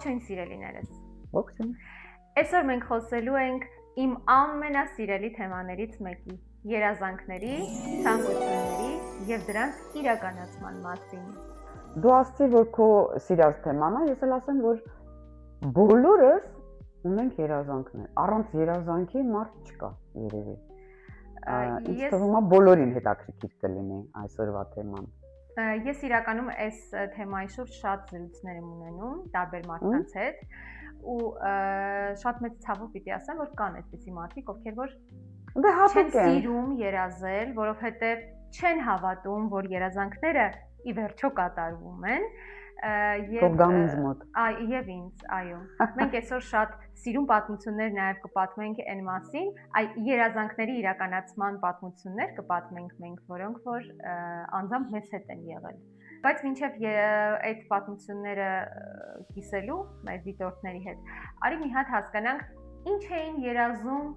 Ողջույն սիրելիներս։ Ողջույն։ Այսօր մենք խոսելու ենք իմ ամենասիրելի թեմաներից մեկի՝ երազանքների, ցանկությունների եւ դրանց իրականացման մասին։ Դու ասացի, որ քո սիրած թեման է, ես էլ ասեմ, որ բոլորս ունենք երազանքներ։ Առանց երազանքի մարդ չկա, երևի։ Ինձ թվում է բոլորին հետաքրքիր կլինի այսօրվա թեման։ Ես իրականում այս թեմայի շուրջ շատ զրույցներ եմ ունենում տարբեր մարդկանց հետ ու շատ մեծ ցավով պիտի ասեմ, որ կան այդպիսի մարդիկ, ովքեր որ չեն սիրում երազել, որովհետև չեն հավատում, որ երազանքները ի վերջո կատարվում են Կողգանից մոտ։ Եվ ինձ, այո։ Մենք այսօր շատ սիրուն պատմություններ նաև կպատմենք այն մասին, երազանքների իրականացման պատմություններ կպատմենք մենք, որոնք որ անձամբ մեզ հետ են եղել։ Բայց մինչև այդ պատմությունները կիսելու մեր դիտորդների հետ, արի մի հատ հասկանանք ինչ էին երազում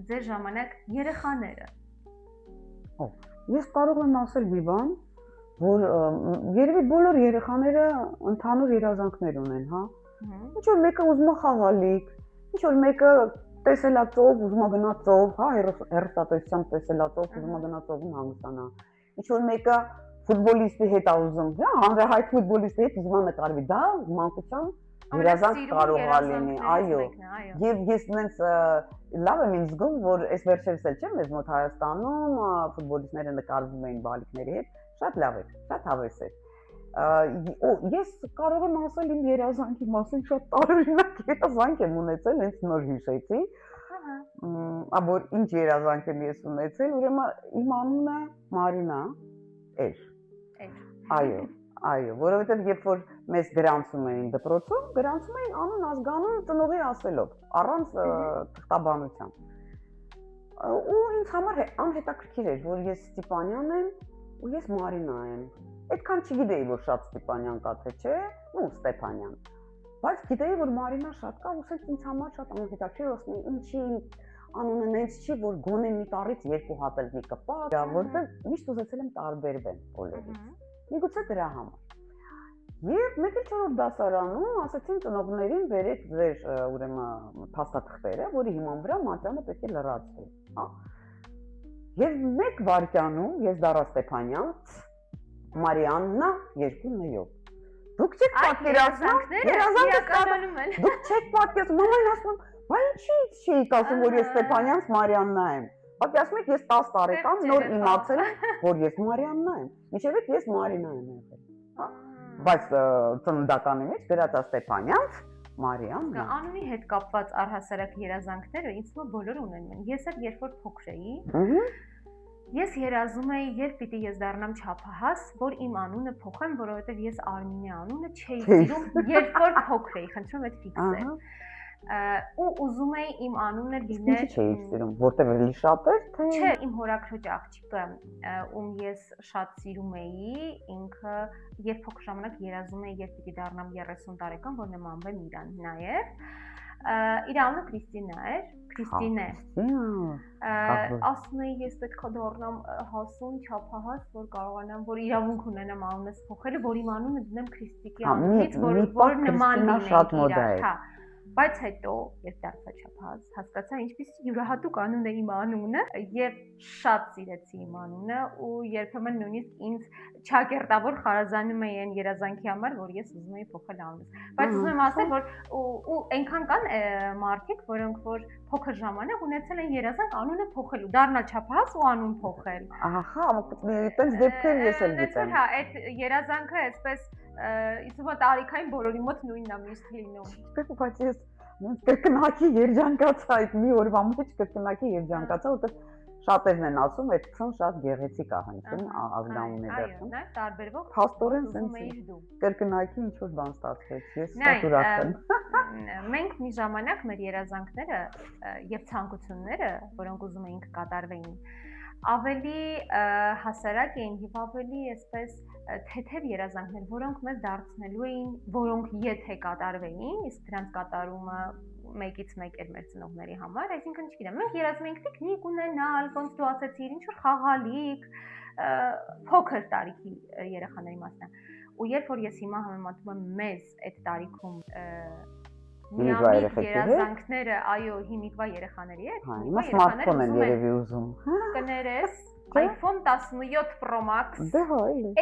ձեր ժամանակ երեխաները։ Ես կարող եմ ասել մի բան, որ երևի բոլոր երեխաները ընդհանուր երազանքներ ունեն, հա։ Ինչ որ մեկը ուզում է խաղալիք, ինչ որ մեկը տեսելածով ուզում է գնա ծով, հա, հեռուստատեսությամբ տեսելածով ուզում է գնա ծովում հանգստանա։ Ինչ որ մեկը ֆուտբոլիստի հետ է ուզում, հա, հանրահայտ ֆուտբոլիստի հետ ուզում է նկարվի, դա մանկության երազանք կարող է լինի, այո։ Եվ ես նենց լավ եմ ինձ զգում, որ այս վերջերս էլ չէ, մեզ մոտ Հայաստանում ֆուտբոլիստները նկարվում էին բալիկների հետ, շատ լավ էր, շատ հավես էր։ Ես կարող եմ ասել իմ երազանքի մասին շատ տարօրինակ երազանք եմ ունեցել, հենց նոր հիշեցի։ Որ ինչ երազանք եմ ես ունեցել, ուրեմն իմ անունը Մարինա էր։ Այո, այո, որովհետև երբ որ մեզ գրանցում էին դպրոցում, գրանցում էին անուն ազգանուն ծնողի ասելով, առանց թղթաբանության։ Ու ինձ համար անհետաքրքիր էր, որ ես Ստիպանյան եմ ու ես Մարինա եմ։ Այդքան չգիտեի, որ շատ Ստիպանյան կա թե չէ, ու Ստեփանյան։ Բայց գիտեի, որ Մարինա շատ կա, ու ինձ համար շատ անհետաքրքիր ասում եմ, ինչի անունը նենց չի, որ գոնե մի տարից երկու հատ էլ մի կպած, որտեղ միշտ ուզեցել եմ տարբերվեմ բոլորից։ Միգուցե դրա համար։ Եվ 1-4 դասարանում ասացին ծնողներին վերեք ձեր ուրեմն փաստաթղթերը, որի հիման վրա մատյանը պետք է լրացվի, հա։ Եվ 1 վայրկյանում ես Դարա Ստեփանյան, Մարիաննա 2 նյով։ Դուք չեք պատկերացնում, երազանքներում են։ Դուք չեք պատկերացնում, մաման ասում, «Բա ինչի՞ չէիք ասում, որ ես Ստեփանյան Մարիաննա եմ»։ Պատկերացնում եք, ես 10 տարեկան նոր իմացել եմ, որ ես Մարիաննա եմ։ Միշտ ես Մարինա եմ եղել, հա։ Բայց ծննդականի մեջ գրած է Ստեփանյան Մարիաննա։ Անունի հետ կապված առհասարակ երազանքները ինձ թվում է բոլորը ունեն։ Ես էլ երբ որ փոքր էի, ես երազում էի, երբ պիտի ես դառնամ չափահաս, որ իմ անունը փոխեմ, որովհետև ես Արմինե անունը չէի սիրում, երբ որ փոքր էի, խնդրում եք ֆիքսել։ Ու ուզում էի իմ անունը լիներ։ Ինչ չէի սիրում, որտեղ էլի շատ էր, թե։ Չէ, իմ հորաքրոջ աղջիկը, ում ես շատ սիրում էի, ինքը երբ փոքր ժամանակ երազում էի, երբ պիտի դառնամ 30 տարեկան, որ նմանվեմ իրան նաև։ Իր անունը Կրիստինա էր, Կրիստինե։ Ասում էի, ես պետք է դառնամ հասուն, չափահաս, որ կարողանամ, որ իրավունք ունենամ անունս փոխելու, որ իմ անունը դնեմ Քրիստիկի անունից, որ նման լինի իրար։ Բայց հետո, երբ դարձա չափահաս, հասկացա ինչպես յուրահատուկ անուն է իմ անունը եւ շատ սիրեցի իմ անունը ու երբեմն նույնիսկ ինձ չակերտավոր խարազանում էին երազանքի համար, որ ես ուզում էի փոխել անունս։ Բայց ուզում եմ ասել, որ ու այնքան կան մարդիկ, որոնք որ փոքր ժամանակ ունեցել են երազանք անունը փոխելու, դառնալ չափահաս ու անուն փոխել։ Ահա, այդպես դեպքեր ես էլ գիտեմ։ Հա, այդ երազանքը այսպես Իսկ տարիքային բոլորի մոտ նույնն է միշտ լինում։ Բայց ես կրկնակի երջանկացա, այդ մի օրվա մեջ կրկնակի երջանկացա, որտեղ շատերն են ասում, այդ քսան շատ գեղեցիկ է հնչում ազգանունները։ Այո, նա տարբերվող փաստորեն sense կրկնակի ինչ որ բան ստացվեց։ Ես շատ ուրախ եմ։ Մենք մի ժամանակ մեր երազանքները եւ ցանկությունները, որոնք ուզում էինք կատարվեին, ավելի հասարակ էին եւ ավելի այսպես թեթև երազանքներ, որոնք մեզ դարձնելու էին, որոնք եթե կատարվեին, իսկ դրանց կատարումը մեկից մեկ էր մեր ծնողների համար, այսինքն չգիտեմ, մենք երազում էինք տիկնիկ ունենալ, ոնց դու ասացիր, ինչ որ խաղալիք, փոքր տարիքի երեխաների մասն է։ ու երբ որ ես հիմա համեմատում եմ մեզ այդ տարիքում միամիտ երազանքները, այո, հիմիկվա երեխաների հետ, հիմա սմարթֆոն են երևի ուզում։ Կներես, iPhone 17 Pro Max,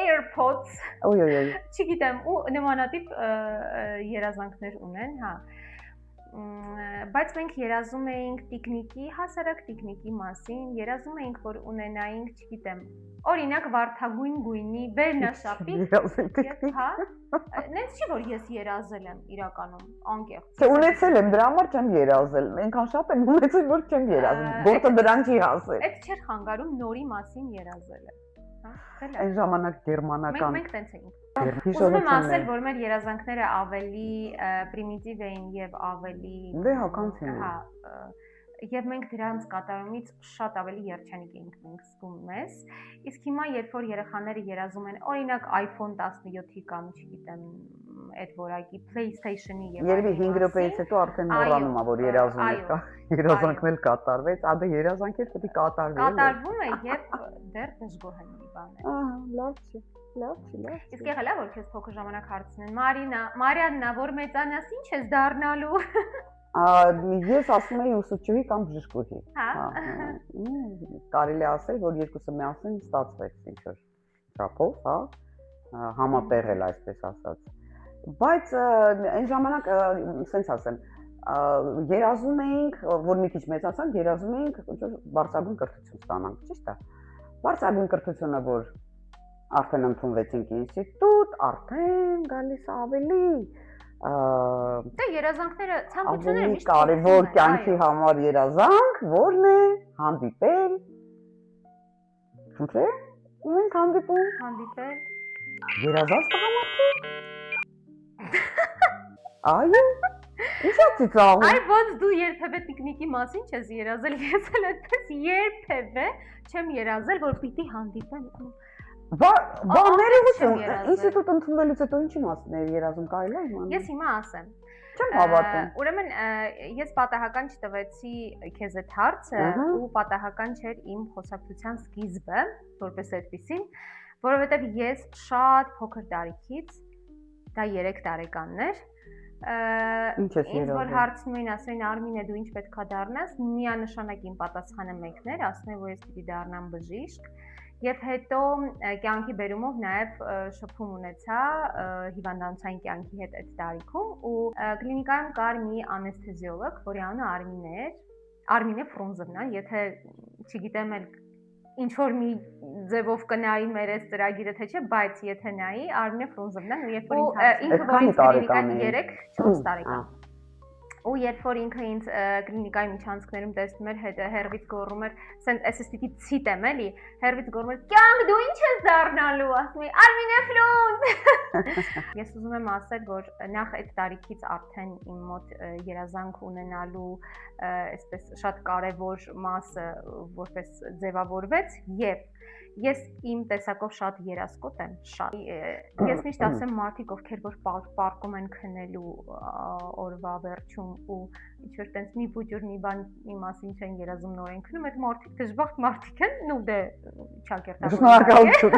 AirPods, չգիտեմ, ու նմանատիպ երազանքներ ունեն, հա։ Բայց մենք երազում էինք տիկնիկի, հասարակ տիկնիկի մասին, երազում էինք, որ ունենայինք, չգիտեմ, օրինակ վարդագույն գույնի վերնաշապիկ, հա, նենց չի, որ ես երազել եմ իրականում, անկեղծ։ Չէ, ունեցել եմ, դրա համար չեմ երազել, այնքան շատ եմ ունեցել, որ չեմ երազել, գործը դրան չի հասել։ Այդ չէր խանգարում նորի մասին երազելը, հա, այն ժամանակ գերմանական։ Մենք տենց էինք։ Ուզում եմ ասել, որ մեր երազանքները ավելի պրիմիտիվ էին եւ ավելի հա, եւ մենք դրանց կատարումից շատ ավելի երջանիկ էինք մենք զգում մեզ, իսկ հիմա երբ որ երեխաները երազում են օրինակ iPhone 17-ի կամ չգիտեմ այդ որակի PlayStation-ի եւ երևի 5 րոպեից հետո արդեն մոռանում ա որ երազում է, երազանքն էլ կատարվեց, ադե երազանքեր պետք է կատարվի։ Կատարվում է եւ դեռ դժգոհ են մի բան։ Ահա, լավ չի։ Իսկ եղել է որ քեզ փոքր ժամանակ հարցնեն Մարիաննա, որ մեծանաս ինչ ես դառնալու։ Ես ասում էի ուսուցչուհի կամ բժշկուհի։ Կարելի է ասել, որ երկուսը միասին ստացվեց ինչ-որ չափով, հա, համատեղել այսպես ասած։ Բայց այն ժամանակ, ասենց ասեմ, երազում էինք, որ մի քիչ մեծացանք, երազում էինք ինչ-որ բարձրագույն կրթություն ստանանք, ճիշտ է։ Բարձրագույն կրթությունը, որ արդեն ընդունվեցինք ինստիտուտ, արդեն գալիս ավելի Դե երազանքները ցանկությունները միշտ կարևոր կյանքի համար երազանք, որն է հանդիպել։ Խնդրե՞, ում հանդիպում։ Հանդիպել։ Երազած տղամարդի։ Այո։ Ինչա՞ ծիծաղում։ Այ ոնց դու երբևէ տիկնիկի մասին չես երազել, ես էլ այդպես երբևէ չեմ երազել, որ պիտի հանդիպեմ։ Ներողություն, ինստիտուտ ընդունվելուց հետո ինչի մասին է երազում կարելի է իմանալ։ Ես հիմա ասեմ։ Չեմ հավատում։ Ուրեմն ես պատահական չտվեցի քեզ այդ հարցը ու պատահական չէր իմ խոսակցության սկիզբը, որպես այդպեսին, որովհետև ես շատ փոքր տարիքից, դա 3 տարեկանն էր, ինձ որ հարցնում էին, ասում էին Արմինե դու ինչ պետքա դառնաս, միանշանակ իմ պատասխանը մեկն էր, ասում են որ ես պիտի դառնամ բժիշկ։ Եվ հետո կյանքի բերումով նաև շփում ունեցա հիվանդանոցային կյանքի հետ այդ տարիքում ու կլինիկայում կար մի անեսթեզիոլոգ, որի անունը Արմինե Ֆրունզովն է, եթե չգիտեմ էլ ինչ որ մի ձևով կնայի մեր այս ծրագիրը թե չէ, բայց եթե նայի Արմինե Ֆրունզովն է, ու երբ որ ինքը որ ինձ կլինիկայում 3-4 տարեկան ու երբ որ ինքը ինձ կլինիկայի միջանցքներում տեսնում էր, հերվից գոռում էր, ասենք էս պիտի ցիտեմ էլի, հերվից գոռում էր, «Կյանք դու ինչ ես դառնալու», ասում էի, «Արմինե Ֆրունզ»։ Ես ուզում եմ ասել, որ նախ այդ տարիքից արդեն իմ մոտ երազանք ունենալու այսպես շատ կարևոր մասը որպես ձևավորվեց եւ ես իմ տեսակով շատ երազկոտ եմ, շատ։ Ես միշտ ասեմ մարդիկ, ովքեր որ պարկում են քնելու օրվա վերջում ու ինչ-որ տենց մի բուջուր մի բանի մասին չեն երազում նոր են քնում, այդ մարդիկ դժբախտ մարդիկ են, ու դե չակերտավոր։ Շնորհակալություն։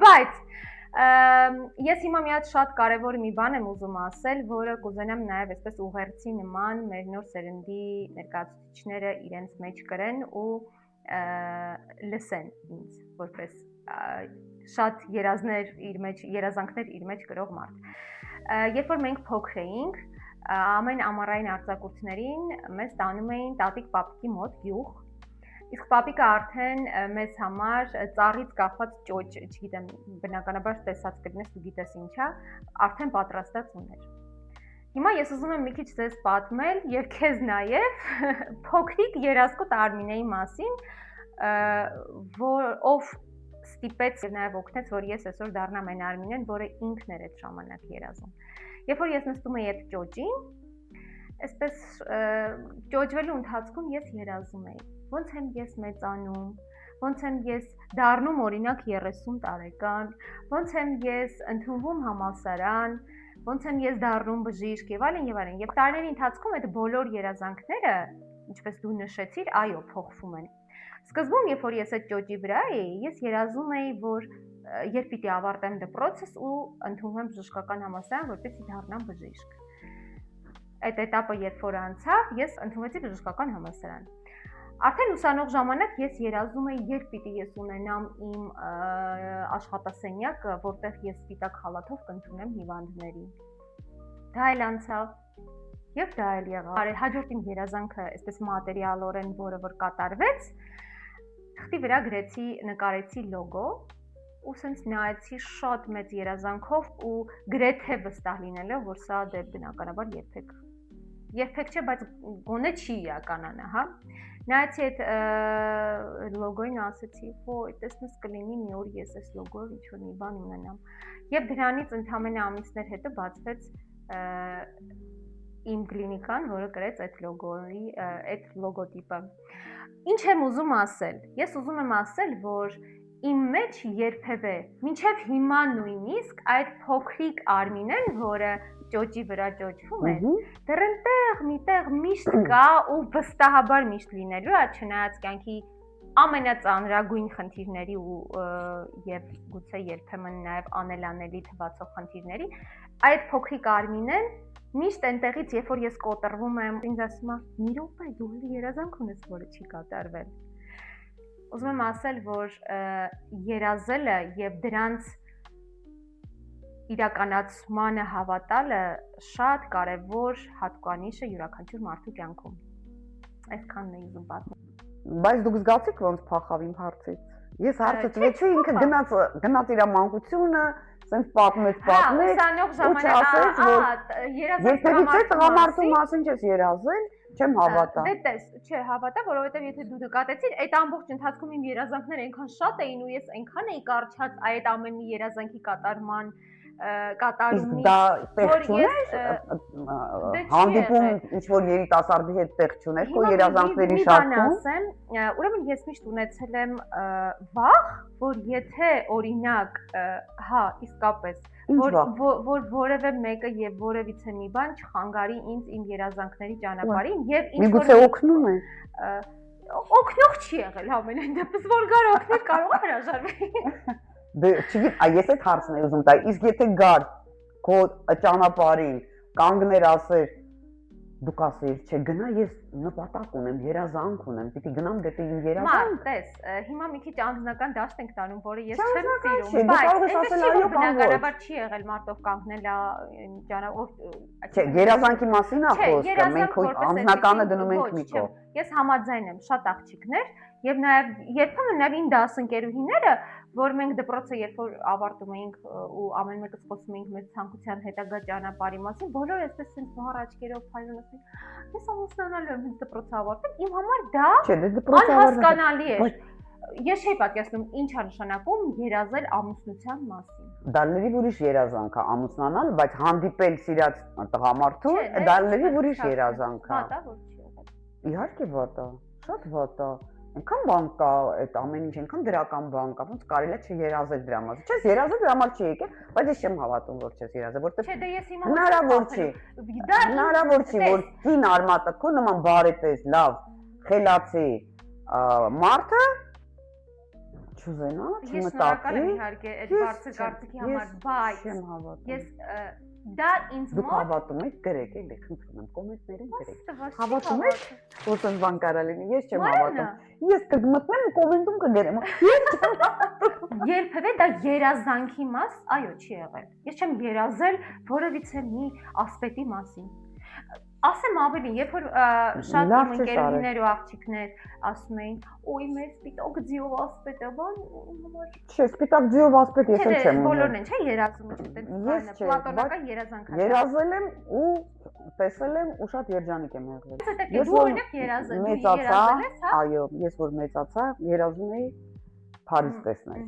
Բայց ես հիմա մի հատ շատ կարևոր մի բան եմ ուզում ասել, որը կուզենամ նաև այսպես ուղերձի նման մեր նոր սերնդի ներկայացուցիչները իրենց մեջ կրեն ու լսեն ինձ որպես շատ երազանքներ իր մեջ կրող մարդ։ Երբ որ մենք փոքր էինք, ամեն ամառային արձակուրդներին մեզ տանում էին տատիկ-պապիկի մոտ գյուղ, իսկ պապիկը արդեն մեզ համար ծառից կախված ճոճ, չգիտեմ, բնականաբար տեսած կլինես ու գիտես ինչա, արդեն պատրաստած ուներ։ Հիմա ես ուզում եմ մի քիչ ձեզ պատմել եւ քեզ նաեւ փոքրիկ երազկոտ Արմինեի մասին, ով ստիպեց եւ նաեւ օգնեց, որ ես այսօր դառնամ այն Արմինեն, որը ինքն էր այդ ժամանակ երազում։ Երբ որ ես նստում էի այդ ճոճին, այսպես ճոճվելու ընթացքում ես երազում էի, ոնց եմ ես մեծանում, ոնց եմ ես դառնում օրինակ 30 տարեկան, ոնց եմ ես ընդունվում համալսարան, ոնց եմ ես դառնում բժիշկ եւ այլն եւ այլն։ Եվ տարիների ընթացքում այդ բոլոր երազանքները, ինչպես դու նշեցիր, այո, փոխվում են։ Սկզբում, երբ որ ես այդ ճոճի վրա էի, ես երազում էի, որ երբ պիտի ավարտեմ դպրոցս ու ընդունվեմ բժշկական համալսարան, որպեսզի դառնամ բժիշկ։ Այդ этаպը երբ որ անցավ, ես ընդունվեցի բժշկական համալսարան։ Արդեն ուսանող ժամանակ ես երազում էի, երբ պիտի ես ունենամ իմ աշխատասենյակը, որտեղ ես սպիտակ խալաթով կընդունեմ հիվանդներին։ Դա էլ անցավ, եւ դա էլ եղավ։ Հաջորդ իմ երազանքը, այսպես մատերիալորեն, որը որ կատարվեց, թղթի վրա գրեցի, նկարեցի լոգո, ու սենց նայեցի շատ մեծ երազանքով ու գրեթե վստահ լինելով, որ սա դե բնականաբար երբեք չէ, բայց գոնե չի իրականանա, հա։ Նայեցի այդ լոգոին ու ասեցի, տեսնես կլինի մի օր ես այս լոգոյով ինչ-որ մի բան ունենամ։ Եվ դրանից ընդամենը ամիսներ հետո բացվեց իմ կլինիկան, որը կրեց այդ լոգոյի, այդ լոգոտիպը։ Ինչ եմ ուզում ասել։ Ես ուզում եմ ասել, որ իմ մեջ երբևէ, մինչև հիմա նույնիսկ այդ փոքրիկ Արմինեն, որը ճոճի վրա ճոճվում է, դեռ այնտեղ միտեղ միշտ կա ու վստահաբար միշտ լինելու է, չնայած կյանքի ամենածանրագույն խնդիրների եւ գուցե երբեմն նաեւ անելանելի թվացող խնդիրների, այդ փոքրիկ Արմինեն միշտ այնտեղից, երբ որ ես կոտրվում եմ, ինձ ասում է՝ «Մի րոպե, դու երազանք ունես, որը չի կատարվել»։ Ուզում եմ ասել, որ երազելը եւ դրանց իրականացմանը հավատալը շատ կարևոր հատկանիշ է յուրաքանչյուր մարդու կյանքում։ Այսքանն է ուզում պատմել։ Բայց դուք զգացիք ոնց փախավ իմ հարցից։ Ես հարցը տվեցի, ինքը գնաց իր մանկությունը, սենց պատմեց։ Ուսանող ժամանակ, երբևիցե տղամարդու մասին չես երազել, չեմ հավատա։ Դե տես, չէ, հավատա, որովհետև եթե դու նկատեցիր, այդ ամբողջ ընթացքում իմ երազանքները այնքան շատ էին ու ես այնքան էի կարճած այդ ամեն մի երազանքի կատարումից, դա տեղ չուներ, հանդիպում ինչ-որ երիտասարդի հետ տեղ չուներ, քո երազանքների շարքում։ Ուրեմն ես միշտ ունեցել եմ վախ, որ եթե օրինակ, հա, իսկապես, որ որևէ մեկը եւ որևիցե մի բան չխանգարի ինձ իմ երազանքների ճանապարհին եւ ինչ որ միգուցե օգնում է։ Օգնող չի եղել ամենայն դեպս, որ գար օգնել, կարող է հրաժարվել։ Դե չգիտեմ, ես այդ հարցն եմ ուզում տալ, իսկ եթե գար քո ճանապարհին, կանգներ ասեր, դուք ասեիր, չէ, գնա ես նպատակ ունեմ, երազանք ունեմ, պիտի գնամ դեպի իմ երազանք։ Տես, հիմա մի քիչ անձնական դաշտ ենք տանում, որը ես չեմ սիրում, բայց բնականաբար չի եղել մարդով կանգնելա Չէ, երազանքի մասին է խոսքը, մենք անձնականը դնում ենք մի կողմ։ Ես համաձայն եմ, շատ աղջիկներ եւ նաեւ երբեմն նաեւ իմ դասընկերուհիները, որ մենք դպրոցը երբ որ ավարտում էինք ու ամեն մեկը խոսում էինք մեր ցանկության հետագա ճանապարհի մասին, բոլորը այսպես sense բառ աչքերով փայլուն ասում, ես ամուսնանալու եմ, հենց դպրոցը ավարտեմ, իմ համար դա անհասկանալի էր։ Ես չէի պատկերացնում ինչ է նշանակում երազել ամուսնության մասին։ Դա լրիվ ուրիշ երազանք է ամուսնանալ, բայց հանդիպել սիրած տղամարդուն, դա լրիվ ուրիշ երազանք է։ Վատ է, որ չի եղել։ Իհարկե վատ է, շատ վատ է։ Այնքան բան կա, այդ ամեն ինչ այնքան դրական բան կա, ոնց կարելի է չերազել դրա մասին։ Չես երազել դրա համար չի եկել, բայց ես չեմ հավատում, որ չես երազել, որտեղ Չէ, դե ես հիմա հնարավոր չի։ Հնարավոր չի, որ կին արմատը քո նման բարեպես, լավ, խելացի մարդը չուզենա, չմտածի։ Իհարկե, այդ բարձր կարծիքի համար, բայց չեմ հավատում։ Ես դա ինձ Դուք հավատում եք, գրեք, էլի, խնդրում եմ, կոմենտներում գրեք։ Հավատում եք, որ սենց բան կարա լինի, ես չեմ հավատում։ Ես կմտնեմ ու կոմենտում կգրեմ։ Երբևէ դա երազանքի մաս, այո, չի եղել։ Ես չեմ երազել որևիցե մի ասպետի մասին։ Ասեմ ավելին, երբ որ շատ իմ ընկերուհիներ ու աղջիկներ ասում էին, «Ոյ, մեր սպիտակ ձիով ասպետ է, բան համար»։ Չէ, սպիտակ ձիով ասպետ ես էլ չեմ ուզում։ Բոլորն են, չէ, երազում են, պլատոնական երազանք է։ Երազել եմ ու տեսել եմ ու շատ երջանիկ եմ եղել։ Ես օրինակ երազել եմ, այո, ես որ մեծացա, երազում էի Փարիզ տեսնել։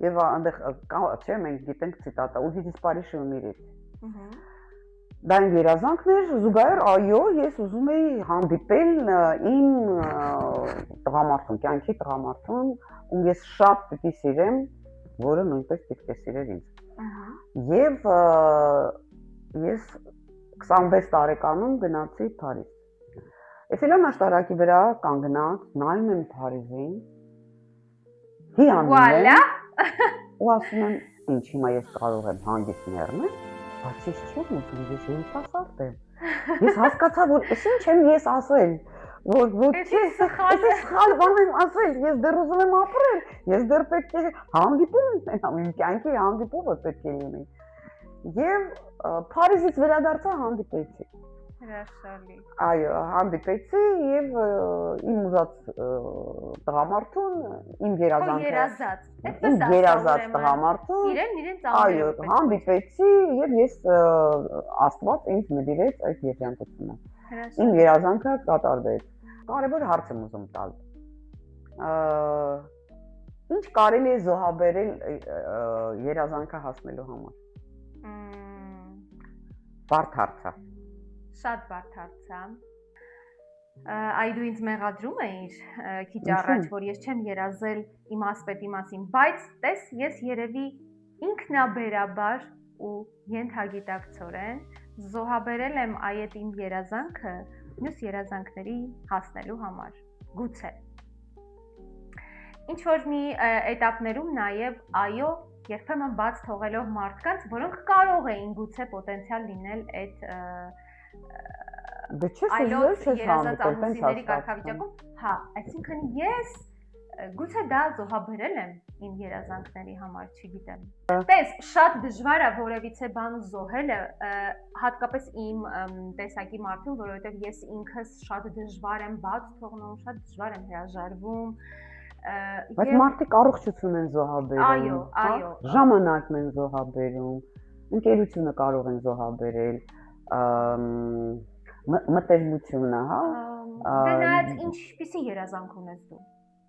Եվ այնտեղ, չէ, մենք գիտենք ցիտատա, «Увидеть Париж и умереть»։ Դա իմ երազանքն էր, զուգահեռ այո, ես ուզում էի հանդիպել իմ տղամարդուն, կյանքի տղամարդուն, ում ես շատ պիտի սիրեմ, որը նույնպես պետք է սիրեր ինձ։ Եվ ես 26 տարեկանում գնացի Փարիզ։ Էֆելյան աշտարակի վրա կանգնած նայում եմ Փարիզին, հիանում եմ, ու ասում եմ, ինչ հիմա ես կարող եմ հանգիստ ներնել, բայց ես չեմ ուզում, ես երիտասարդ եմ։ Ես հասկացա, որ ինչ եմ ես ասել, որ ես սխալ բան եմ ասել, ես դեռ ուզում եմ ապրել, ես դեռ պետք է հանդիպում ունենամ, իմ կյանքի հանդիպումը պետք է լինի։ Եվ Փարիզից վերադարձա հանդիպեցի։ Հրաշալի։ Այո, հանդիպեցի եւ իմ ուզած տղամարդուն, իմ երազած տղամարդուն, իրեն այո, հանդիպեցի եւ ես Աստված ինձ նվիրեց այդ երջանկությունը։ Իմ երազանքը կատարվեց։ Կարևոր հարց եմ ուզում տալ։ Ինչ կարելի է զոհաբերել երազանքը հասնելու համար։ Բարդ հարց է։ Շատ բարդ հարց է։ Այ դու ինձ մեղադրում էիր քիչ առաջ, որ ես չեմ երազել իմ ասպետի մասին, բայց տես ես երևի ինքնաբերաբար ու ենթագիտակցորեն զոհաբերել եմ այդ իմ երազանքը մյուս երազանքների հասնելու համար։ Գուցե։ Ինչ որ մի էտապներում նաև այո, երբեմն բաց թողելով մարդկանց, որոնք կարող էին գուցե պոտենցիալ լինել այդ այլոց երազած ամուսինների կարգավիճակում, հա, այսինքն ես գուցե դա զոհաբերել եմ իմ երազանքների համար, չգիտեմ։ Տես, շատ դժվար է որևիցե բան զոհելը, հատկապես իմ տեսակի մարդուն, որովհետև ես ինքս շատ դժվար եմ բաց թողնում, շատ դժվար եմ հրաժարվում։ Բայց մարդիկ առողջություն են զոհաբերում, այո, ժամանակն են զոհաբերում, ընկերությունը կարող են զոհաբերել, մտերմությունը, հա։ Դե նայած ինչպիսի երազանք ունես դու։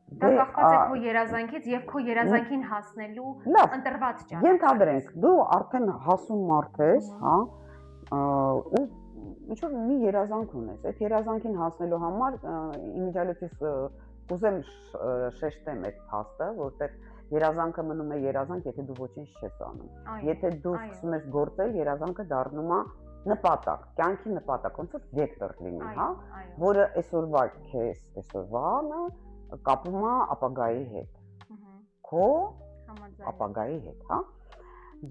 Դա կախված է քո երազանքից եւ քո երազանքին հասնելու ընտրված ճանապարհից։ Ենթադրենք, դու արդեն հասուն մարդ ես, հա, ու ինչ որ մի երազանք ունես։ Այդ երազանքին հասնելու համար իմիջիալից կուզեմ շեշտեմ այդ փաստը, որտեղ երազանքը մնում է երազանք, եթե դու ոչինչ չես անում։ Եթե դու սկսում ես գործել, երազանքը դառնում է նպատակ, կյանքի նպատակ, ոնց որ վեկտոր լինի, հա, որը այսօրվա քեզ, այսօրվանը կապում է ապագայի հետ։ Քո ապագայի հետ, հա։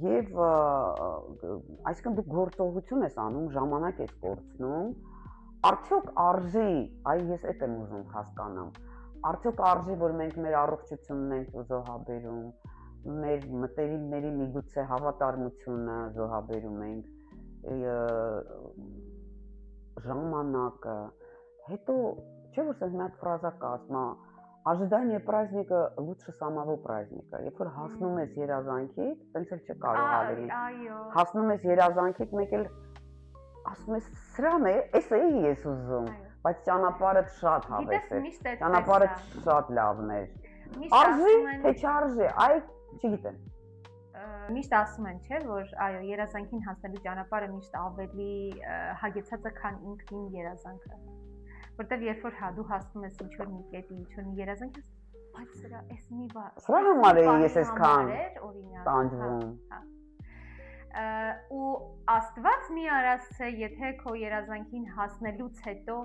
Եվ այսինքն դու գործողություն ես անում, ժամանակ ես կորցնում, արդյոք արժի, այ ես այդ եմ ուզում հասկանամ, արդյոք արժի, որ մենք մեր առողջությունն ենք զոհաբերում, մեր մտերիմների միգուցե հավատարմությունը զոհաբերում ենք, ժամանակը, հետո, չէ՞ որ ասես մի հատ ֆրազա կա, ասում է ожидание праздника лучше самого праздника։ Երբ որ հասնում ես երազանքիդ, տենց էլ չկարող լինի։ Հասնում ես երազանքիդ, մեկ էլ ասում ես սրան է, էս է ես ուզում, բայց ճանապարհը շատ հավես է։ Ճանապարհը շատ լավն է։ Արժի, թե չարժի, այ չգիտեմ։ Միշտ ասում են, չէ՞, որ այո, երազանքին հասնելու ճանապարհը միշտ ավելի հագեցած է, քան ինքնին երազանքը։ Որտեվ երբ որ հա դու հասնում ես ինչ-որ մի կետի, ինչ-որ մի երազանք, բայց սրա էս մի բան։ Սրա համար է ես այսքան տանջվում։ Ու Աստված մի արասցե, եթե քո երազանքին հասնելուց հետո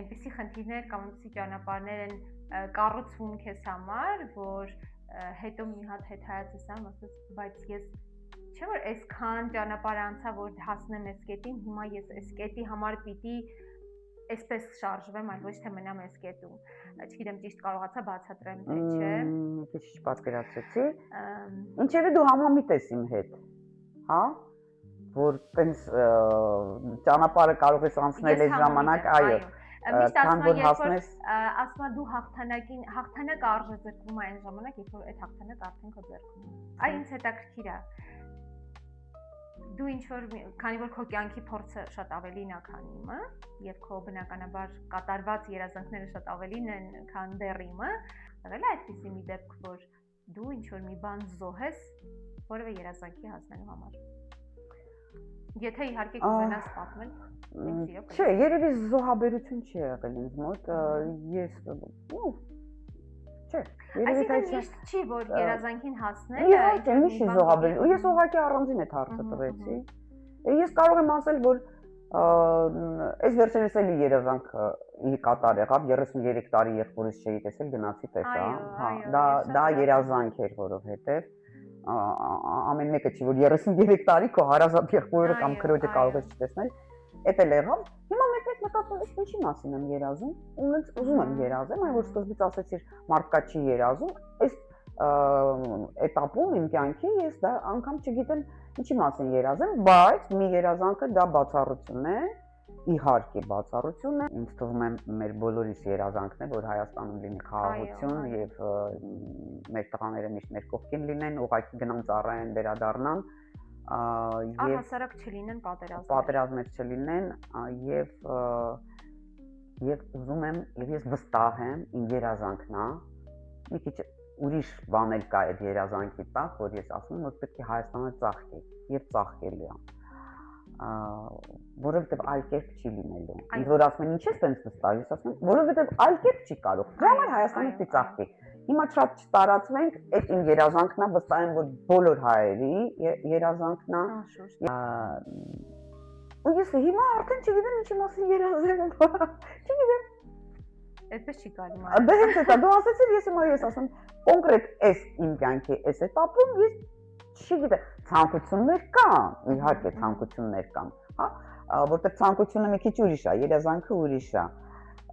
այնպիսի խնդիրներ կամ այնպիսի ճանապարհներ են կառուցվում քեզ համար, որ հետո մի հատ հետայացես ամ, ասես, բայց ես չէ՞ որ այսքան ճանապարհ անցա, որ հասնեմ այս կետին, հիմա ես այս կետի համար պիտի այսպես շարժվեմ, այլ ոչ թե մնամ այս կետում։ Չգիտեմ, ճիշտ կարողացա բացատրեմ, թե չէ։ Քիչ պատկերացրեցի։ Ինչևէ դու համամիտ ես իմ հետ, հա, որ տենց ճանապարհը կարող ես անցնել այս ժամանակ, այո։ Միշտ ասում եմ դու հաղթանակ արժե ձեռքում այն ժամանակ, երբ որ այդ հաղթանակը արդեն քո ձեռքում է։ Այ ինձ հետաքրքիր է։ Դու ինչ որ քանի որ քո կյանքի փորձը շատ ավելին է, քան իմը, եւ քո բնականաբար կատարված երազանքները շատ ավելին են, քան դեռ իմը, եղել է այդպիսի մի դեպք, որ դու ինչ որ մի բան զոհես որևէ երազանքի հասնելու համար։ Եթե իհարկե կուզենաս պատմել, չէ, երևի զոհաբերություն չի եղել ինձ մոտ, ես չէ, երևի այսինքն միշտ չի, որ երազանքին հասնելը իհարկե միշտ զոհաբերություն, ես ուղղակի առանձին այդ հարցը տվեցի, ես կարող եմ ասել, որ այս վերջերս էլի երազանքը կատար եղավ, 33 տարի եղբորս չէի տեսել, գնացի տեսա, դա երազանք էր, որովհետև ամեն մեկը չի որ 33 տարի քո հարազատ եղբորը կամ քրոջը կարող ես չտեսնել, էդ էլ եղավ։ Հիմա մեկ-մեկ մտածում ես ինչի մասին եմ երազում, ոնց ուզում եմ երազեմ, այն որ սկզբից ասեցիր մարդկա չի երազում, այս էտապում իմ կյանքի ես դա անգամ չգիտեմ ինչի մասին երազեմ, բայց մի երազանքը դա բացառություն է, իհարկե բացառություն է, ինձ թվում է մեր բոլորիս երազանքն է, որ Հայաստանում լինի խաղաղություն եւ մեր տղաները միշտ մեր կողքին լինեն, ուղղակի գնան ծառայեն, վերադառնան առհասարակ չլինեն պատերազմներ չլինեն եւ ուզում եմ եւ ես վստահ եմ իմ երազանքն է, մի քիչ ուրիշ բան էլ կա այդ երազանքի տակ, որ ես ասում եմ, որ պետք է Հայաստանը ծաղկի եւ ծաղկելու է։ Որովհետև այլ կերպ չի լինելու։ Ինձ որ ասում են ինչ ես տենց վստահ, ես ասում եմ, որովհետև այլ կերպ չի կարող։ Դրա համար Հայաստանը պիտի ծաղկի։ Հիմա շատ չտարածվենք, այդ իմ երազանքն է, վստահ եմ, որ բոլոր հայերի երազանքն է։ Ու ես հիմա արդեն չգիտեմ ինչի մասին երազեմ, չգիտեմ։ Այդպես չի կարելի։ Դե հենց էտա դու ասեցիր, ես հիմա ես ասում կոնկրետ այս իմ կյանքի այս էտապում ես չգիտեմ, ցանկություններ կան, իհարկե ցանկություններ կան, հա, որտեղ ցանկությունը մի քիչ ուրիշ է, երազանքը ուրիշ է։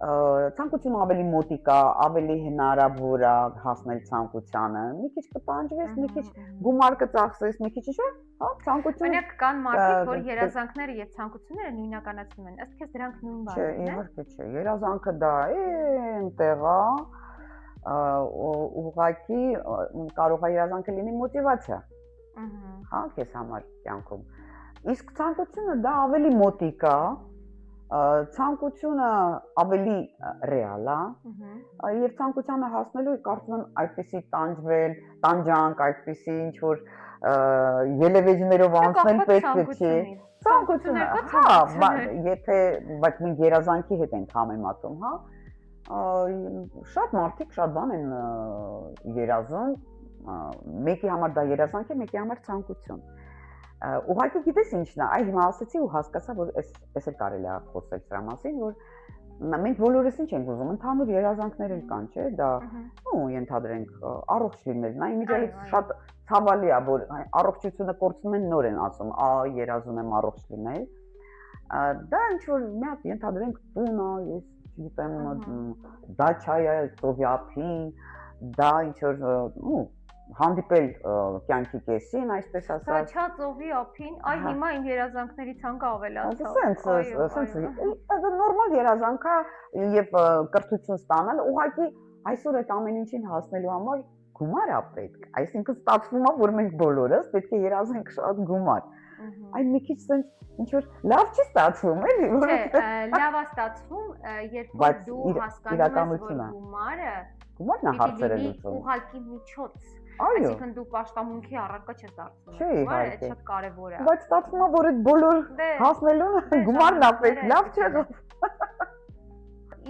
Ցանկությունը ավելի մոտիկ է, ավելի հնարավոր է հասնել ցանկությանը, մի քիչ կտանջվես, մի քիչ գումար կծախսես, մի քիչ ինչ-որ, հա, ցանկություն։ Օրինակ կան մարդիկ, որ երազանքները եւ ցանկությունները նույնականացնում են, ըստ քեզ դրանք նույն բանն են։ Չէ, իհարկե չէ, երազանքը դա է, այնտեղ է, ուղղակի կարող է երազանքը լինի մոտիվացիա։ Հա, քեզ համար կյանքում։ Իսկ ցանկությունը դա ավելի մոտիկ է, ցանկությունը ավելի ռեալ է, եւ ցանկությանը հասնելու կարծում եմ այդպեսի տանջվել, տանջանք, այդպեսի ինչ որ ելևեջներով անցնել պետք չէ։ Ցանկությունը, հա, եթե բայց մենք երազանքի հետ ենք համեմատում, հա, շատ մարդիկ շատ բան են երազում, մեկի համար դա երազանք է, մեկի համար ցանկություն։ Ուղղակի գիտես ինչն է, այ հիմա ասացի ու հասկացա, որ էս էլ կարելի է խոսել սրա մասին, որ մենք բոլորս ինչ ենք ուզում, ընդհանուր երազանքներ էլ կան, չէ՞, դա ու ենթադրենք առողջ լինելն է, իմիջիայից շատ ցավալի է, որ առողջությունը կորցնում են նոր են ասում, երազում եմ առողջ լինել։ Դա ինչ որ մի հատ ենթադրենք տուն է, ես չգիտեմ, դաչա է, Սովյաթին, դա ինչ որ հանդիպել կյանքի կեսին, այսպես ասած։ Դաչա ծովի ափին, այ հիմա իմ երազանքների ցանկը ավելացավ։ Սենց, նորմալ երազանք է եւ կրթություն ստանալ, ուղղակի այսօր այդ ամեն ինչին հասնելու համար գումար է պետք։ Այսինքն ստացվում է, որ մենք բոլորս պետք է երազենք շատ գումար։ Այն մի քիչ սենց ինչ որ լավ չի ստացվում, էլի, որովհետեւ լավ է ստացվում, երբ դու հասկանում ես, որ գումարն է հարցերը լուծում։ Ուղղակի միջոց Այսինքն դու պաշտամունքի առարկա չես դարձնում։ Չէ, իհարկե։ Շատ կարևոր է։ Բայց ստացվում է, որ այդ բոլոր հասնելուն գումարն է պետք, լավ չէ։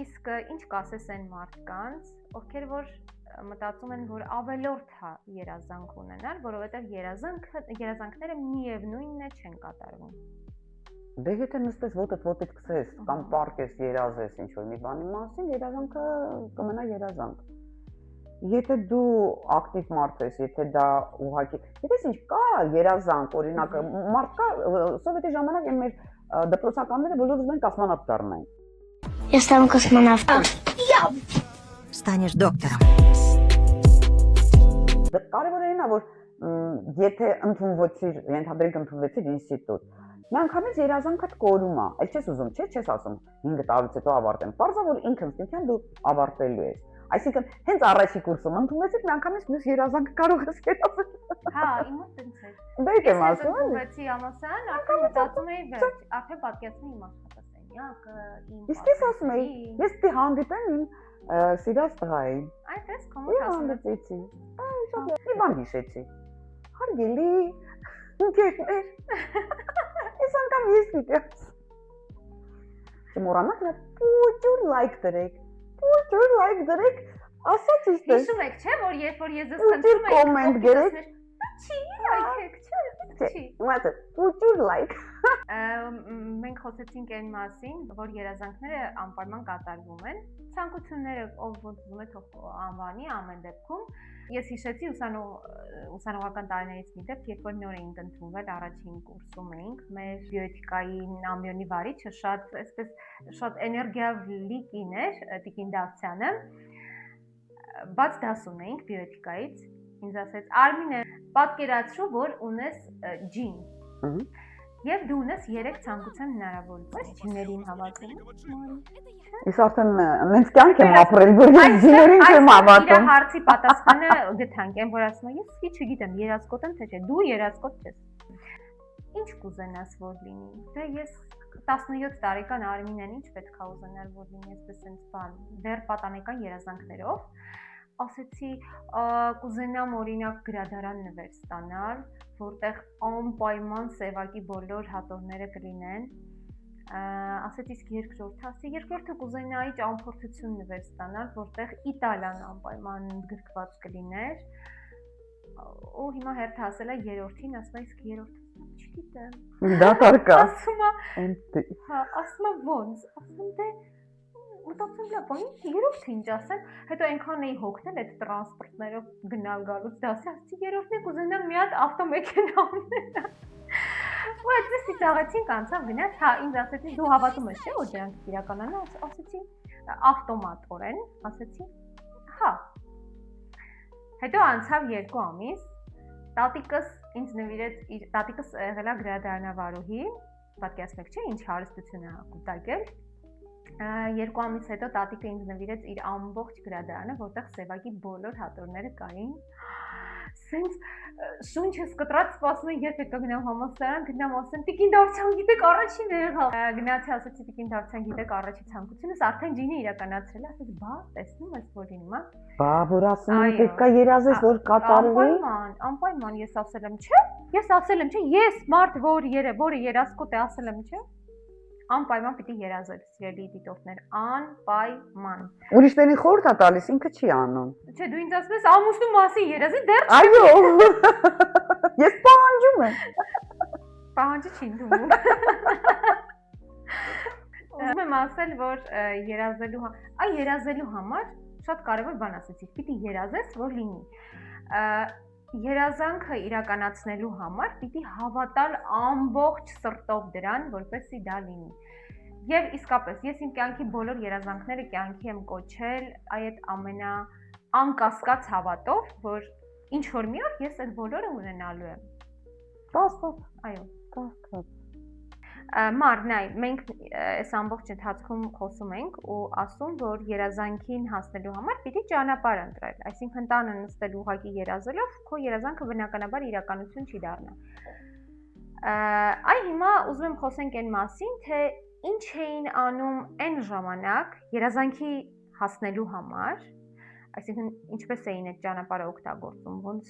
Իսկ ինչ կասես այն մարդկանց, ովքեր որ մտածում են, որ ավելորդ է երազանք ունենալ, որովհետև երազանքները միևնույնն է չեն կատարվում։ Դե եթե նստես ոտդ քսես կամ պարկես երազես ինչ-որ մի բանի մասին, երազանքը կմնա երազանք։ Եթե դու ակտիվ մարդ ես, եթե դա ուղղակի, գիտես ինչ կա երազանք, օրինակ, մարդ կա, սովետի ժամանակ են մեր դպրոցականները բոլոր ուզում են կոսմոնավտ դառնալ։ Я стану космонавтом. Станешь доктором. Կարևորը այն է, որ եթե ընդունվեցիր, ենթադրենք ընդունվեցիր ինստիտուտ, միանգամից երազանքդ կորում է, այլ չես ուզում, չես ասում 5 տարուց հետո ավարտեմ։ Պարզա որ ինքնըստինքյան դու ավարտելու ես։ Այսինքն հենց առաջի կուրսում ընդունվեցիք, միանգամից մյուս երազանքը կարող ես երազել։ Հա, իմը տենց է։ Դա եմ ասում, էլի։ Ընդունվեցի համասարան, արդեն մտածում էի վերջ, արդեն պատկերացնում իմ աշխատասենյակը, իմ։ Իսկ ես ասում էի, ես պիտի հանդիպեմ իմ սիրած տղային։ Այդպես կոմոդ ասում եմ։ Մի բան հիշեցի։ Հարգելի ընկերներ։ Ես անգամ ես պիտի ասեմ։ Չմոռանաք նա պուտյուր լայք դրեք։ Պուտյուր լայք դրեք, ասա ճիշտ է։ Հիշում եք, չէ, որ երբ որ ես ձեզ խնդրում կոմենտ գրեք։ Չի, այքեք, չի։ Would you like? Մենք խոսեցինք այն մասին, որ երազանքները անպայման կատարվում են։ Ցանկությունները ով ոնց ուզում է թող անվանի ամեն դեպքում։ Ես հիշեցի ուսանողական տարիներից մի դեպք, երբ որ նոր էինք ընդունվել առաջին կուրսում էինք, մեր բիոէթիկայի ամբիոնի վարիչը շատ էներգիավլի կին էր, Տիկին Դավթյանը, բաց դաս ունեինք բիոէթիկայից, ինձ ասեց Արմինե, պատկերացրու, որ ունես ջին, եւ դու ունես 3 ցանկության հնարավորություն, ջիներին հավատում Ես արդեն նենց կյանք եմ ապրել, որ ես ջիներին չեմ հավատում։ Իր հարցի պատասխանը գտանք, այն որ ասում եմ, ես չգիտեմ, երազկոտ եմ թե չէ, դու երազկոտ չես։ Ինչ կուզենաս որ լինի։ Դե ես 17 տարեկան Արմինեն ինչ պետք է ուզենար որ լինի, այսպես sense բան, դեռ պատանեկան երազանքներով, ասեցի, կուզենամ օրինակ գրադարան նվեր ստանալ, որտեղ անպայման սևակի բոլոր հատորները կլինեն։ Ասեցի իսկ երկրորդը կուզենայի ճամփորդություն նվեր ստանալ, որտեղ Իտալիան անպայման գրկված կլիներ։ Ու հիմա հերթը ասել է երրորդին, ասում է իսկ երրորդը չգիտեմ։ Դատարկա։ Ասում է ոնց, ասում դե մտածում եմ, բանի երրորդը ինչ ասեմ, հետո այնքան էի հոգնել այդ տրանսպորտներով գնալ գալուց դասի, ասեցի երրորդն է կուզենամ մի հատ ավտոմեքենա ունենալ։ Ու այդպես ծիծաղեցինք անցավ գնաց, հա ինձ ասեցի դու հավատում ես չէ որ դրանք իրականանա, ասեցի ավտոմատորեն, ասեցի հա։ Հետո անցավ 2 ամիս, տատիկս ինձ նվիրեց, տատիկս եղել է գրադարանավարուհի, պատկերացնեք չէ ինչ հարստություն է կուտակել։ 2 ամիս հետո տատիկը ինձ նվիրեց իր ամբողջ գրադարանը, որտեղ սևակի բոլոր հատորները կային։ Սենց շունչս կտրած սպասում եմ երբ եկա գնամ համալսարան, գնամ ասեմ Տիկին Դավթյան գիտեք առաջին եղավ։ Գնացի ասեցի Տիկին Դավթյան գիտեք առաջի ցանկությունս արդեն ջինը իրականացրել, ասեց բա տեսնում ես որ ինձ մա։ Բա որ ասում եմ պետք է երազես որ կատարվի։ Անպայման ես ասել եմ չէ։ Ես ասել եմ չէ, ես մարդ որը երազկոտ է ասել եմ չէ։ Անպայման պիտի երազել, սիրելի դիտողներ, անպայման։ Ուրիշներին խորհուրդ է տալիս, ինքը չի անում։ Չէ, դու ինձ ասում ես ամուսնու մասին երազի, դեռ չեմ։ Այո։ Ես պահանջում եմ։ Պահանջը չի ընդունում։ Ուզում եմ ասել, որ երազելու համար շատ կարևոր բան ասեցի, պիտի երազես, որ լինի։ Երազանքը իրականացնելու համար պիտի հավատալ ամբողջ սրտով դրան, որպեսզի դա լինի։ Եվ իսկապես ես իմ կյանքի բոլոր երազանքները կյանքի եմ կոչել այդ ամենաանկասկած հավատով, որ ինչ որ մի օր ես այդ բոլորը ունենալու եմ։ Կասկած, այո, Մար, նայ, մենք այս ամբողջ ընթացքում խոսում ենք ու ասում, որ երազանքին հասնելու համար պիտի ճանապարհ ընտրել, այսինքն տանը նստել ուղղակի երազելով, քո երազանքը բնականաբար իրականություն չի դառնա։ Այ հիմա ուզում եմ խոսենք այն մասին, թե ինչ էին անում այն ժամանակ երազանքի հասնելու համար, այսինքն ինչպես էին այդ ճանապարհը օգտագործում, ոնց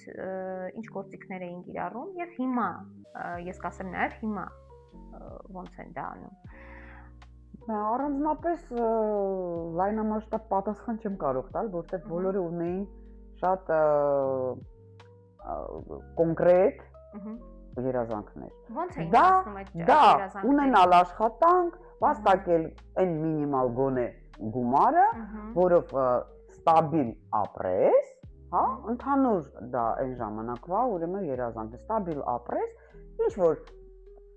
ինչ գործիքներ էին կիրառում եւ հիմա, ես կասեմ նաեւ հիմա ոնց են դա անում։ Առանձնապես լայնամասշտաբ պատասխան չեմ կարող տալ, որտեղ բոլորը ունեին շատ կոնկրետ երազանքներ։ Ոնց էին հասնում այդ երազանքները։ Դա ունենալ աշխատանք, վաստակել այն մինիմալ գոնե գումարը, որով ստաբիլ ապրես, հա, ընդհանուր դա այն ժամանակվա ուրեմն երազանքը, ստաբիլ ապրես, ինչ որ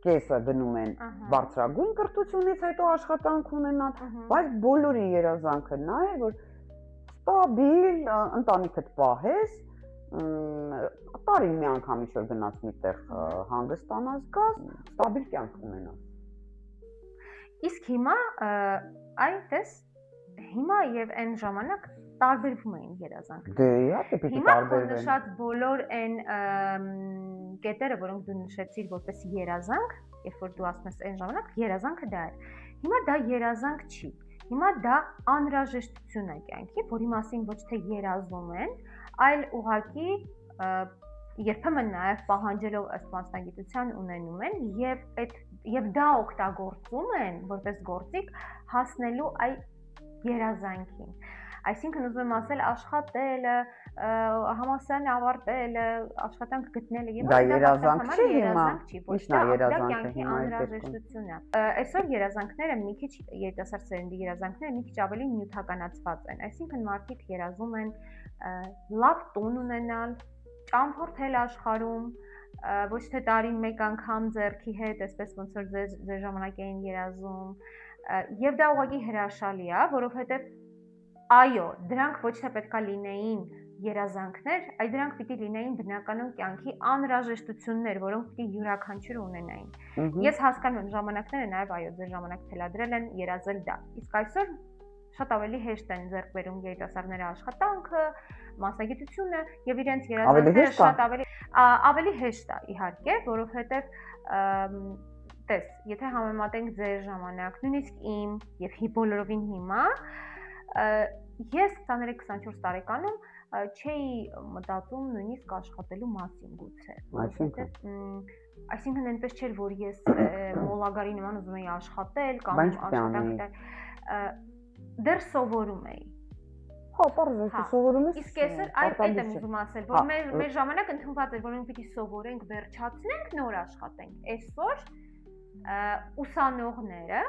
կեսը գնում են բարձրագույն կրթությունից հետո աշխատանք ունենան, բայց բոլորի երազանքը նա է, որ ստաբիլ ընտանիքդ պահես, տարին մի անգամ ինչ-որ գնաց միտեղ հանգստանաս գաս, ստաբիլ կյանք ունենաս։ Իսկ հիմա, այդպես, հիմա եւ այն ժամանակ տարբերվում էին երազանքները։ Դե իհարկե պիտի տարբերվեն։ Հիմա նշած բոլոր այն կետերը, որոնք դու նշեցիր որպես երազանք, երբ որ դու ասում ես այն ժամանակ երազանքը դա էր։ Հիմա դա երազանք չի։ Հիմա դա անհրաժեշտություն է կյանքի, որի մասին ոչ թե երազում են, այլ ուղղակի երբեմն նաև պահանջելով ըստ մասնագիտության ունենում են եւ դա օգտագործում են որպես գործիք հասնելու այ երազանքին։ Այսինքն ուզում եմ ասել աշխատելը, համալսարանը ավարտելը, աշխատանք գտնելը եւ դա երազանք չի հիմա, ոչ դա կյանքի անհրաժեշտություն է։ Այսօր երազանքները մի քիչ երիտասարդ սերնդի երազանքները մի քիչ ավելի նյութականացված են, այսինքն մարդիկ երազում են լավ տուն ունենալ, ճամփորդել աշխարհում, ոչ թե տարին մեկ անգամ ձեռքի հետ, այսպես ոնց որ ձեր ժամանակ էին երազում, եւ դա ուղղակի հրաշալի է, որովհետեւ այո, դրանք ոչ թե պետքա լինեին երազանքներ, այլ դրանք պիտի լինեին բնականon կյանքի անհրաժեշտություններ, որոնք պիտի յուրաքանչյուրը ունենային։ Ես հասկանում եմ ժամանակները նաեւ այո, ձեր ժամանակ թելադրել են երազել դա։ Իսկ այսօր շատ ավելի հեշտ են ձեռք բերում երիտասարդները աշխատանքը, մասնագիտությունը եւ իրենց երազանքները շատ ավելի հեշտ է իհարկե, որովհետեւ տես, եթե համեմատենք ձեր ժամանակ, նույնիսկ իմ եւ բոլորովին հիմա, ես 23-24 տարեկանում չէի մտածում նույնիսկ աշխատելու մասին գուցե։ Այսինքն այնպես չէր, որ ես մոլագարի նման ուզում էի աշխատել կամ աշխատանք դեռ սովորում էի։ Հա, բարձր սովորում ես։ Իսկ այսօր այդ եմ ուզում ասել, որ մեր ժամանակ ընդունված էր, որ մենք պիտի սովորենք, վերջացնենք, նոր աշխատենք։ Այսօր ուսանողները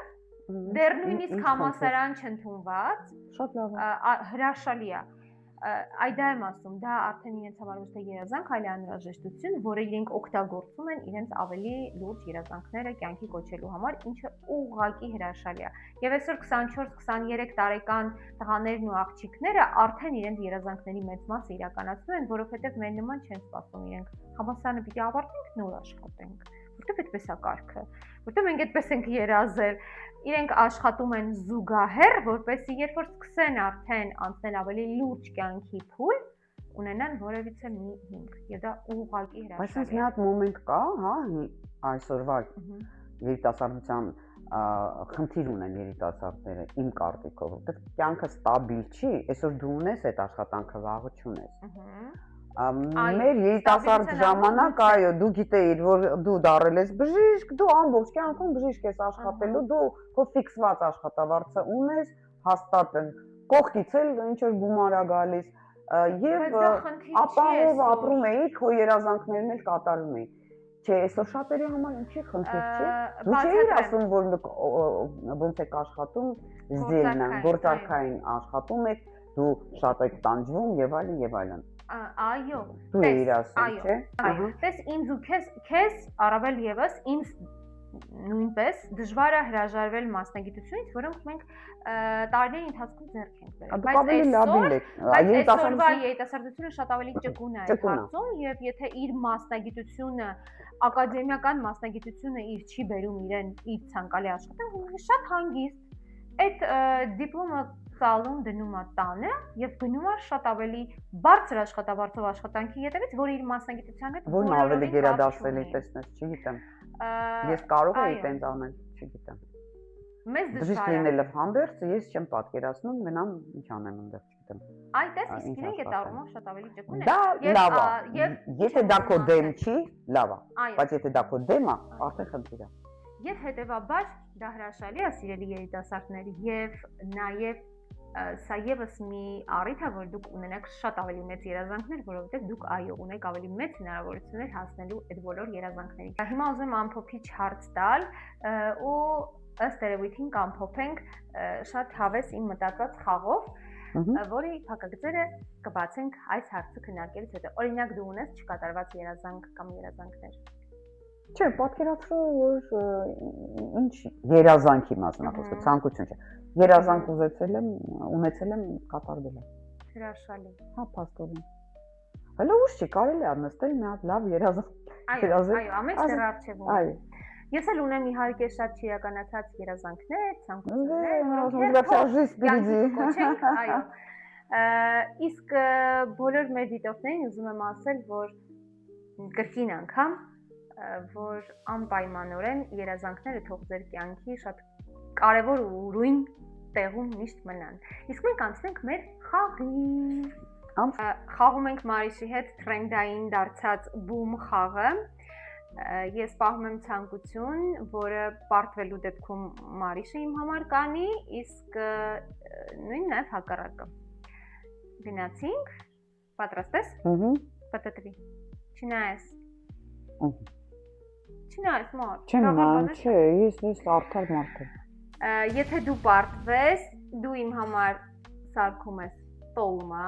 դեռ նույնիսկ համալսարան չընդունված, շատ լավ է։ Հրաշալի է։ Այդ դա եմ ասում, դա արդեն իրենց համար ոչ թե երազանք, այլ անհրաժեշտություն, որը իրենք օգտագործում են իրենց ավելի լուրջ երազանքները կյանքի կոչելու համար, ինչը ուղղակի հրաշալի է։ Եվ այսօր 24-23 տարեկան տղաներն ու աղջիկները արդեն իրենց երազանքների մեծ մասը իրականացնում են, որովհետև մեր նման չեն սպասում իրենք համալսարանը պիտի ավարտենք, նոր աշխատենք։ Որտեվ այդպես է կարգը, որտեվ մենք այդպես ենք երազել, իրենք աշխատում են զուգահեռ, որպեսզի երբ որ սկսեն արդեն անցնել ավելի լուրջ կյանքի փուլ, ունենան որևիցե մի հիմք, եւ դա ուղղակի հրաշալի է։ Բայց մի հատ մոմենտ կա, հա, այսօրվա երիտասարդության խնդիր ունեն երիտասարդները իմ կարծիքով, որտեղ կյանքը ստաբիլ չի, այսօր դու ունես այդ աշխատանքը, վաղը չունես։ Մեր երիտասարդ ժամանակ, այո, դու գիտեիր, որ դու դառել ես բժիշկ, դու ամբողջ կյանքում բժիշկ ես աշխատելու, դու քո ֆիքսված աշխատավարձը ունես, հաստատ կողքից էլ ինչ որ գումար է գալիս, եւ ապահով ապրում էի, քո երազանքներն էլ կատարում էի։ Չէ, այսօր շատերի համար ինչի խնդիր չի։ Դու չէիր ասում, որ ոնց եք աշխատում, զելնա, գործարքային աշխատում եք, դու շատ եք տանջվում եւ այլն եւ այլն։ Այո, դու էիր ասում, չէ։ Այո, տես ինձ ու քեզ առավել եւս ինձ նույնպես դժվար է հրաժարվել մասնագիտությունից, որոնք մենք տարիների ընթացքում ձեռք ենք բերել։ Բայց այսօրվա երիտասարդությունը շատ ավելի ճկուն է այդ հարցում եւ եթե իր մասնագիտությունը, ակադեմիական մասնագիտությունը իր չի բերում իրեն իր ցանկալի աշխատանք, շատ հանգիստ այդ դիպլոմը ծալում դնում է տանը եւ գնում է շատ ավելի բարձր աշխատավարձով աշխատանքի հետևից, որ իր մասնագիտության հետ որն ավելի գերադասվել է, տեսնես, չգիտեմ։ Ես կարող եի տենց անել, չգիտեմ։ Մեզ դժվար է։ Բժիշկ լինելը հանդերձ ես չեմ պատկերացնում, մենամ ինչ անեմ այնտեղ, չգիտեմ։ Այդ էս իսկ իրենք այդ առումով շատ ավելի ճկուն է։ Դա լավ է։ Եթե դա քո դեմ չի, լավ է։ Բայց եթե դա քո դեմ է, արդեն խնդիր է։ Եվ հետեւաբար դա հրաշալի է սիրելի երիտասարդներ եւ նաեւ սա եւս մի առիթ է, որ դուք ունենաք շատ ավելի մեծ երազանքներ, որովհետեւ դուք այո ունեք ավելի մեծ հնարավորություններ հասնելու այդ բոլոր երազանքներին։ Հիմա ուզում եմ ամփոփիչ հարց տալ ու ըստ երևույթին կամփոփենք շատ հավես իմ մտածած խաղով, որի փակագծերը կբացենք այս հարցը քննարկելուց հետո։ Օրինակ դու ունես չկատարված երազանք կամ երազանքներ։ Չէ, պատկերացրու, որ ինչ երազանքի մասնակցել, ցանկություն չէ։ Երազանք ունեցել եմ կատարվել է։ Հրաշալի։ Հա, փաստորեն։ Հələ ուշ չի, կարելի է նստել մի հատ լավ երազանք։ Այո, ամեն դեռ արժևում։ Այո։ Ես էլ ունեմ իհարկե շատ չիրականացած երազանքներ, ցանկություններ, այո։ Իսկ բոլոր մեր դիտողներին ուզում եմ ասել, որ կրկին անգամ, որ անպայմանորեն երազանքները թող ձեր կյանքի շատ կարևոր ու ուրույն տեղում միշտ մնան։ Իսկ մենք անցնենք մեր խաղին։ Խաղում ենք Մարիսի հետ թրենդային դարձած բում խաղը։ Ես պահում եմ ցանկություն, որը պարտվելու դեպքում Մարիսը իմ համար կանի, իսկ նույն նաև հակառակը։ Գնացինք։ Պատրաստ ես։ Պատտվի։ Չնայես։ Չնայես մոտ։ Չեմ նայում, չէ, ես արդար մարդ եմ։ Եթե դու պարտվես, դու իմ համար սարքում ես տոլմա։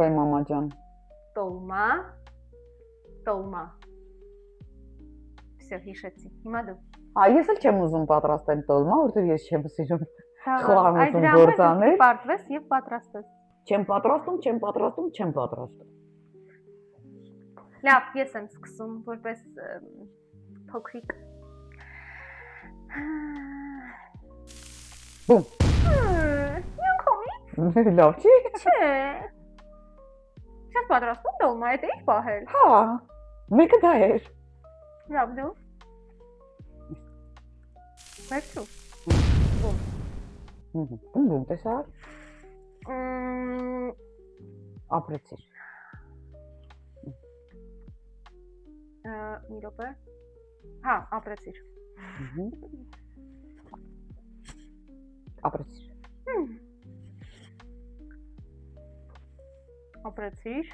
Վայ մամա ջան։ Տոլմա։ Всё, հիշեցի։ Հիմա դու։ Ես էլ չեմ ուզում պատրաստել տոլմա, որտեղ ես չեմ սիրում խոհանոցում գործանել։ Պարտվես եւ պատրաստես։ Չեմ պատրաստում։ Լավ, ես եմ սկսում որպես փոքրիկ։ Բում։ Յոկոմի։ Լավ չի։ Չէ։ Շատ պատրաստում տոլմա է դեպի պահել։ Հա։ Մեկը դա էր։ Լավ դու։ Վերցու։ Բում տեսար։ Ապրեցիր։ Մի րոպե։ Հա, ապրեցիր։ Ապրեցիր։ Ապրեցիր։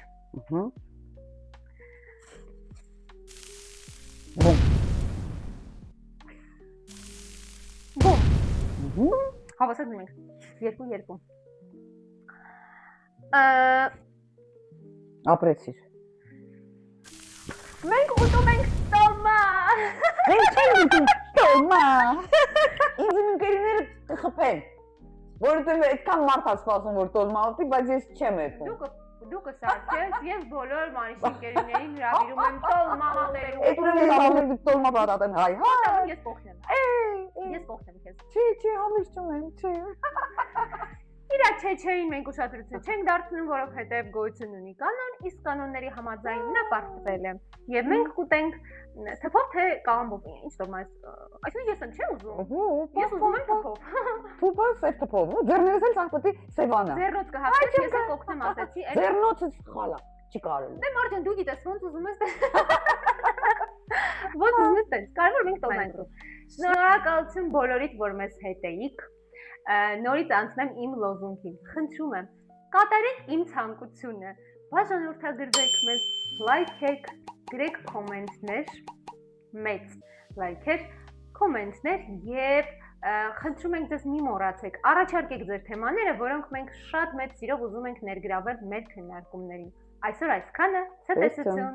Բում։ Հավասար մենք 2-2։ Ապրեցիր։ Մենք ուտում ենք տոլմա։ Մենք չենք ուտում տոլմա։ Ինձ ընկերները կխփեն։ Որովհետև այդքան մարդ է սպասում որ տոլմա ուտի, բայց ես չեմ ուտում։ Դու կսարքես, ես բոլոր մանիշինկերիներին հրավիրում եմ տոլմա ուտելու։ Այդպես ես ամեն տոլմա պատատեմ, հայ, հա։ Ես կողնեմ։ Ես կողնեմ քեզ։ Չի, համիշ չունեմ, չի։ Իրա չէին մենք ուշադրություն չենք դարձնում, որովհետև գոյություն ունի կանոն, իսկ կանոնների համաձայն նա պարտվել է։ Եվ մենք կուտենք թփով թե կամբով, ինչ որ մաս, այսինքն ես չեմ ուզում։ Ես ուզում եմ թփով։ Թփով, թփով, ձեռներս էլ ցանկոտի սևանա։ Ձեռնոց կհավես, ես էլ կօգնեմ ասեցի։ Ձեռնոցը սխալ է, չի կարելի։ Դե Մարտին դու գիտես ոնց ուզում ես։ Ոնց ուզում ես տես, կարևոր մենք տոլմա ենք ուտում։ Շնորհակալություն բոլորիդ, որ մեզ հետ էիք։ Նորից անցնեմ իմ լոզունգին։ Խնդրում եմ, կատարեք իմ ցանկությունը։ Բաժանորդագրվեք մեզ, լայքեք, գրեք կոմենտներ, մեծ լայքեր, կոմենտներ եւ խնդրում ենք ձեզ մի մոռացեք, առաջարկեք ձեր թեմաները, որոնք մենք շատ մեծ սիրով ուզում ենք ներգրավել մեր քննարկումներին։ Այսօր այսքանը, ցտեսություն։